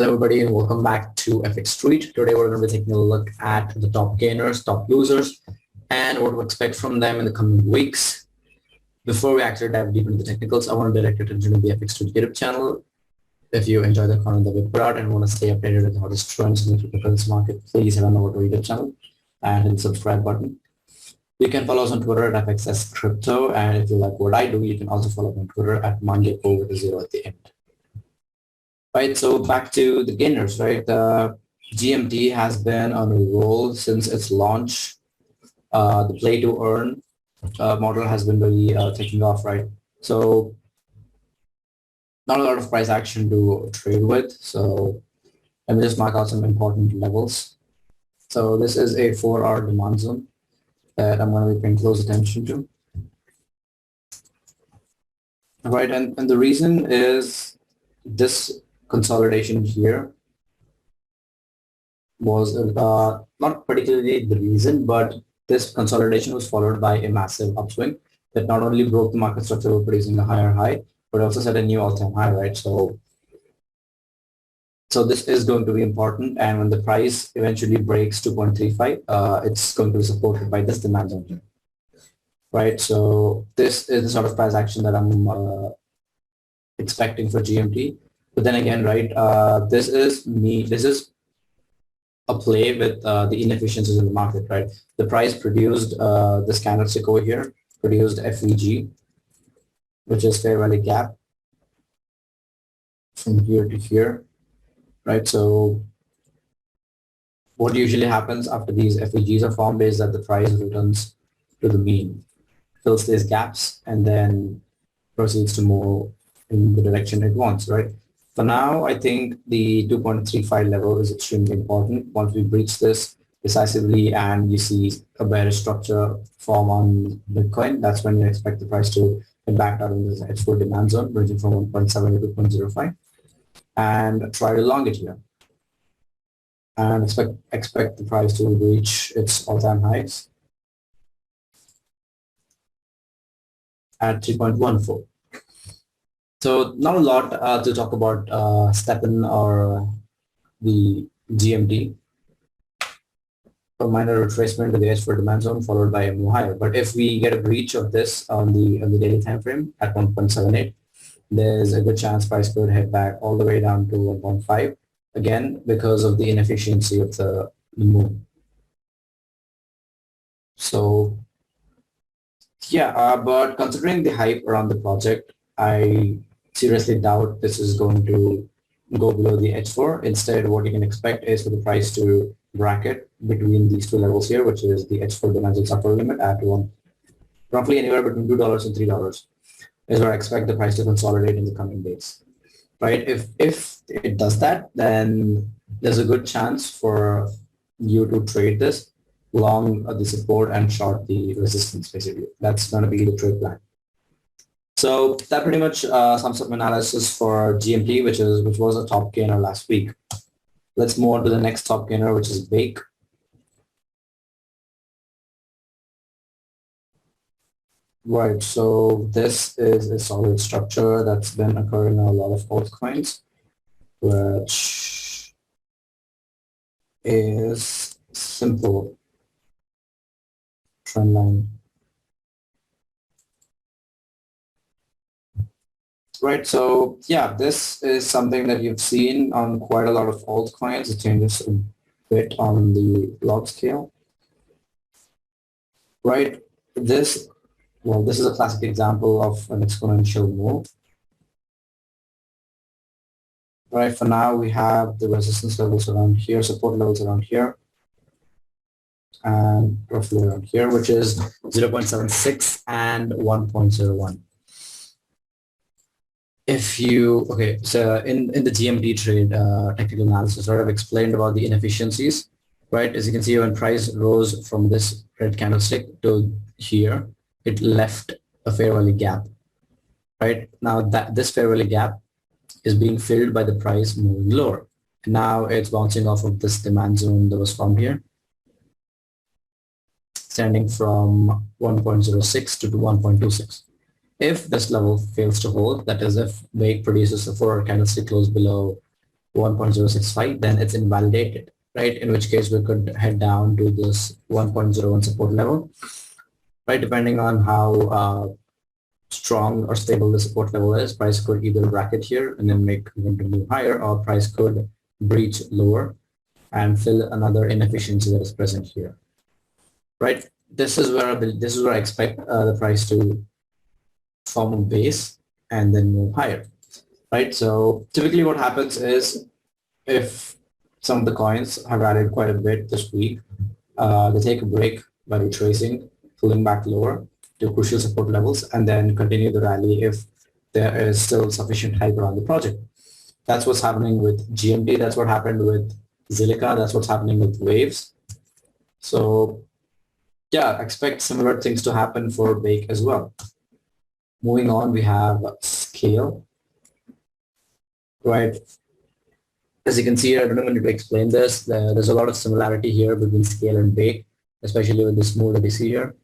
Hello everybody and welcome back to FX Street. Today we're going to be taking a look at the top gainers, top losers, and what to expect from them in the coming weeks. Before we actually dive deep into the technicals, I want to direct your attention to the FX Street YouTube channel. If you enjoy the content that we put out and want to stay updated with the hottest trends in the cryptocurrency market, please head on over to our YouTube channel and hit the subscribe button. You can follow us on Twitter at FXSCrypto, and if you like what I do, you can also follow me on Twitter at Mangepo with a 0 at the end. Right, so back to the gainers, right? The GMT has been on a roll since its launch. The play to earn model has been really taking off, right? So not a lot of price action to trade with. So let me just mark out some important levels. So this is a 4-hour demand zone that I'm going to be paying close attention to. All right, and the reason is this consolidation here was not particularly the reason, but this consolidation was followed by a massive upswing that not only broke the market structure of producing a higher high, but also set a new all-time high, right? So this is going to be important, and when the price eventually breaks 2.35, it's going to be supported by this demand zone here, right? So this is the sort of price action that I'm expecting for GMT. But then again, right, this is a play with the inefficiencies in the market, right? The price produced this candlestick over here, produced FVG, which is fair value gap from here to here, right? So what usually happens after these FVGs are formed is that the price returns to the mean, fills these gaps, and then proceeds to move in the direction it wants, right? For now, I think the 2.35 level is extremely important. Once we breach this decisively and you see a bearish structure form on Bitcoin, that's when you expect the price to get back out in this H4 demand zone, ranging from 1.7 to 2.05, and try to long it here. And expect the price to reach its all-time highs at 3.14. So not a lot to talk about STEPN or the GMT. A minor retracement to the H4 demand zone followed by a move higher. But if we get a breach of this on the daily time frame at 1.78, there's a good chance price could head back all the way down to 1.5 again because of the inefficiency of the move. So yeah, but considering the hype around the project, I seriously doubt this is going to go below the H4. Instead, what you can expect is for the price to bracket between these two levels here, which is the H4 demand zone upper limit at roughly anywhere between $2 and $3 is where I expect the price to consolidate in the coming days, right? If it does that, then there's a good chance for you to trade this long the support and short the resistance, basically. That's going to be the trade plan. So that pretty much sums up analysis for GMT, which was a top gainer last week. Let's move on to the next top gainer, which is BAKE. Right, so this is a solid structure that's been occurring in a lot of altcoins, which is simple trend line. Right, so yeah, this is something that you've seen on quite a lot of altcoins. It changes a bit on the log scale. Right, this is a classic example of an exponential move. Right, for now we have the resistance levels around here, support levels around here, and roughly around here, which is 0.76 and 1.01. So in the GMT trade technical analysis, I've explained about the inefficiencies, right? As you can see, when price rose from this red candlestick to here, it left a fair value gap, right? Now this fair value gap is being filled by the price moving lower. Now it's bouncing off of this demand zone that was formed here, standing from 1.06 to 1.26. If this level fails to hold, that is if BAKE produces a 4-hour candlestick close below 1.065, then it's invalidated, right? In which case we could head down to this 1.01 support level, right? Depending on how strong or stable the support level is, price could either bracket here and then make room to move higher, or price could breach lower and fill another inefficiency that is present here, right? This is where I expect the price to form a base and then move higher, right? So typically what happens is if some of the coins have rallied quite a bit this week, they take a break by retracing, pulling back lower to crucial support levels, and then continue the rally if there is still sufficient hype around the project. That's what's happening with GMT. That's what happened with Zilica. That's what's happening with Waves. So yeah, expect similar things to happen for Bake as well. Moving on, we have Scale, right? As you can see here, I don't know when to explain this. There's a lot of similarity here between Scale and Bake, especially with this move that you see here.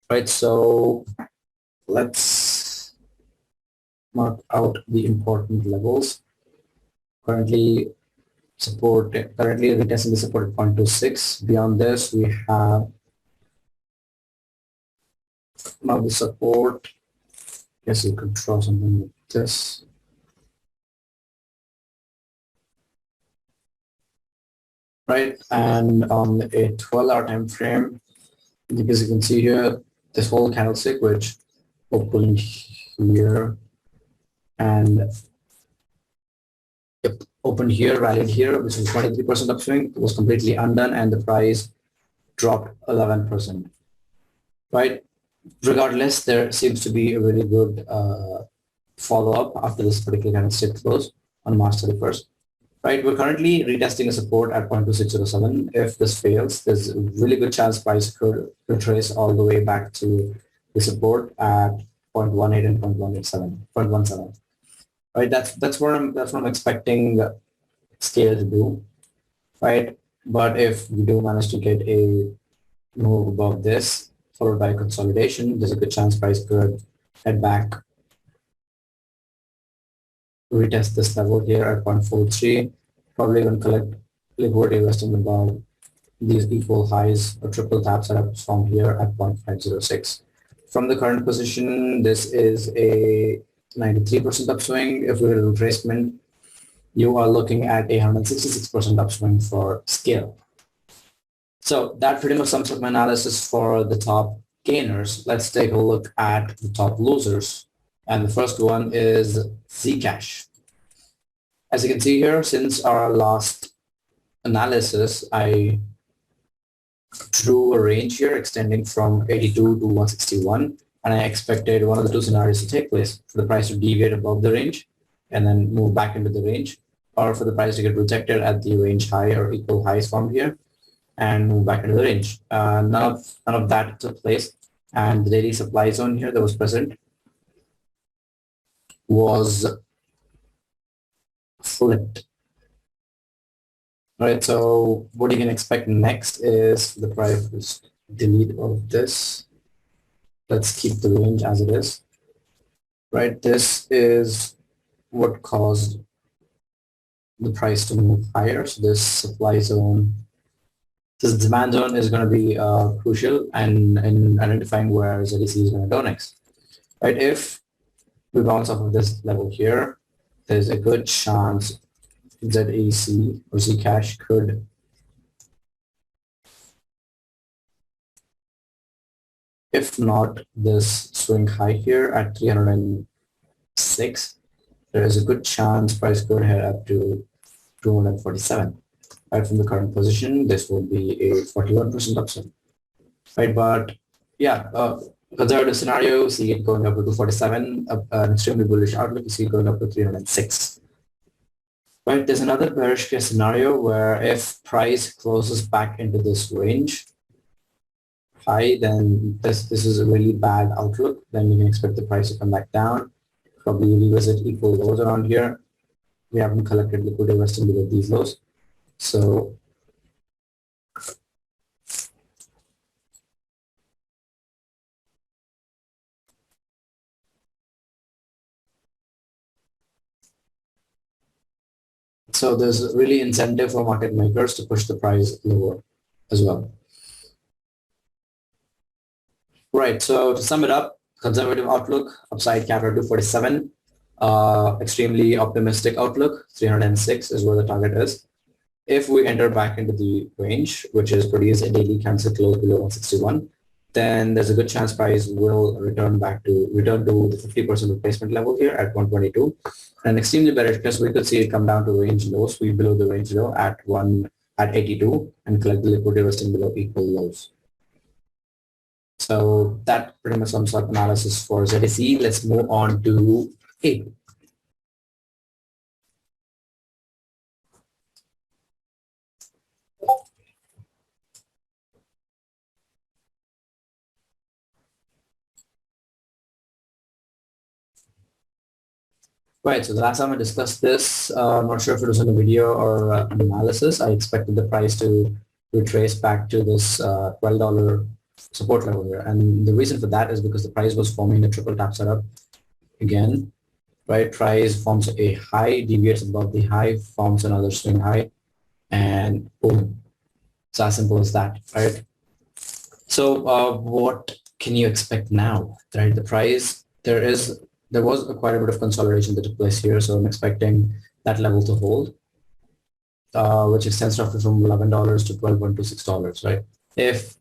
Right, so let's mark out the important levels. Currently retesting the support at 0.26. Beyond this, we have now the support. Yes, you could draw something like this. Right, and on a 12-hour time frame, because you can see here, this whole candlestick, which opened here and opened here, rallied here, which is 23% upswing, was completely undone, and the price dropped 11%. Right? Regardless, there seems to be a really good follow-up after this particular candlestick close on March 31st. Right, we're currently retesting a support at 0.2607. If this fails, there's a really good chance price could retrace all the way back to the support at 0.18 and 0.17. Right, that's what I'm expecting Scale to do. Right, but if we do manage to get a move above this, followed by consolidation, there's a good chance price could head back, retest this level here at 0.43, probably even collect liquidity resting above these equal highs or triple taps that have formed here at 0.506. From the current position, this is a 93% upswing. If we get a retracement, you are looking at a 166% upswing for Scale. So that pretty much sums up my analysis for the top gainers. Let's take a look at the top losers. And the first one is Zcash. As you can see here, since our last analysis, I drew a range here extending from 82 to 161, and I expected one of the two scenarios to take place: for the price to deviate above the range and then move back into the range, or for the price to get rejected at the range high or equal highs formed here and move back into the range. None of that took place, and the daily supply zone here that was present was flipped. All right, so what you can expect next is the price is delete all of this. Let's keep the range as it is. Right, this is what caused the price to move higher. So this supply zone, this demand zone is going to be crucial in identifying where ZEC is going to go next. Right, if we bounce off of this level here, there's a good chance ZEC or Zcash could if not this swing high here at 306, there is a good chance price could head up to 247. Right, from the current position, this would be a 41% upside. Right, but yeah, conservative scenario, see it going up to 247, an extremely bullish outlook, you see it going up to 306. Right, there's another bearish case scenario where if price closes back into this range high, then this is a really bad outlook. Then you can expect the price to come back down, probably revisit equal lows around here. We haven't collected liquidity resting below these lows. So So there's really incentive for market makers to push the price lower as well. Right, so to sum it up, conservative outlook, upside cap at 247, extremely optimistic outlook, 306 is where the target is. If we enter back into the range, which is produce a daily candle close below 161, then there's a good chance price will return to the 50% replacement level here at 122. And extremely bearish because we could see it come down to range low, sweep below the range low at 82 and collect the liquidity resting below equal lows. So that pretty much sums up analysis for ZEC. Let's move on to APE. Right, so the last time I discussed this, I'm not sure if it was in a video or an analysis. I expected the price to retrace back to this $12 support level here. And the reason for that is because the price was forming a triple tap setup again, right? Price forms a high, deviates above the high, forms another swing high, and boom. It's as simple as that, right? So what can you expect now, right? The price, there was quite a bit of consolidation that took place here, so I'm expecting that level to hold, which extends roughly from $11 to $12.26, right? If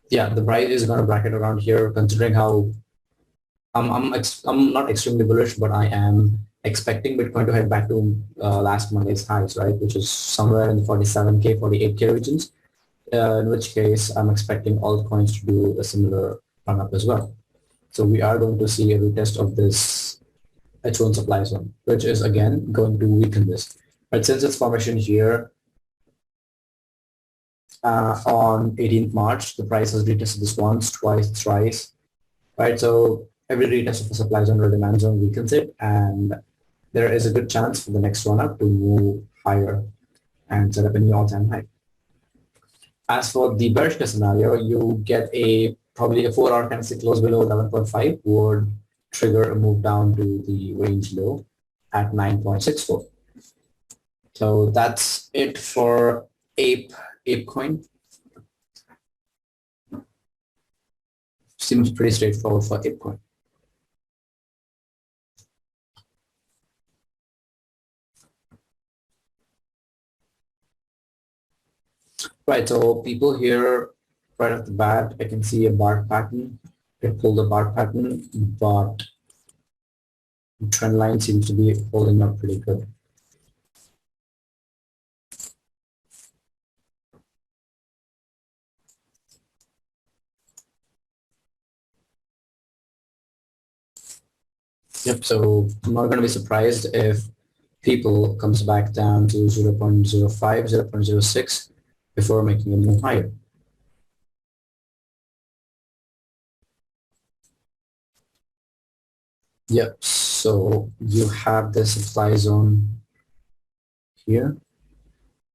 the price is going to bracket around here, considering how I'm not extremely bullish, but I am expecting Bitcoin to head back to last Monday's highs, right, which is somewhere in the 47K, 48K regions. In which case, I'm expecting altcoins to do a similar run up as well. So we are going to see a retest of this H1 supply zone, which is again going to weaken this. But since its formation here on 18th March, the price has retested this once, twice, thrice, right? So every retest of the supply zone or demand zone weakens it, and there is a good chance for the next run up to move higher and set up a new all-time high. As for the bearish case scenario, you get probably a 4-hour candlestick close below 11.5 would trigger a move down to the range low at 9.64. So that's it for APE coin. Seems pretty straightforward for APE coin. Right, so people here, right off the bat, I can see a bar pattern. It pulled a bar pattern, but the trend line seems to be holding up pretty good. Yep, so I'm not going to be surprised if people comes back down to 0.05, 0.06 before making a move higher. Yep, so you have the supply zone here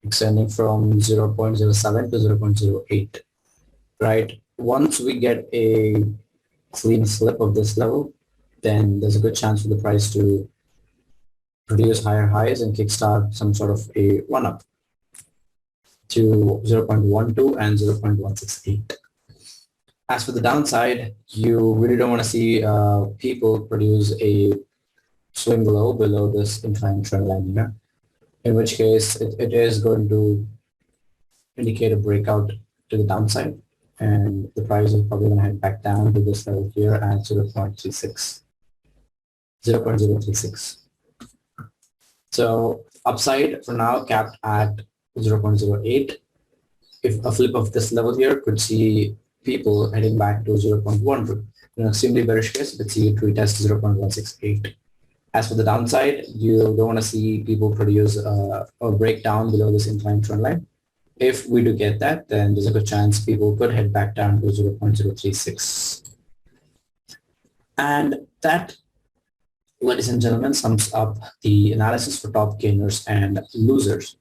extending from 0.07 to 0.08, right? Once we get a clean slip of this level, then there's a good chance for the price to produce higher highs and kickstart some sort of a run-up to 0.12 and 0.168. As for the downside, you really don't want to see people produce a swing low below this inclined trend line here, in which case it is going to indicate a breakout to the downside, and the price is probably going to head back down to this level here at 0.36. So upside for now capped at 0.08. If a flip of this level here could see people heading back to 0.12. In an extremely bearish case, let's see it retest 0.168. As for the downside, you don't want to see people produce a breakdown below this inclined trend line. If we do get that, then there's a good chance people could head back down to 0.036. And that, ladies and gentlemen, sums up the analysis for top gainers and losers.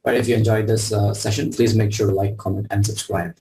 But if you enjoyed this session, please make sure to like, comment, and subscribe.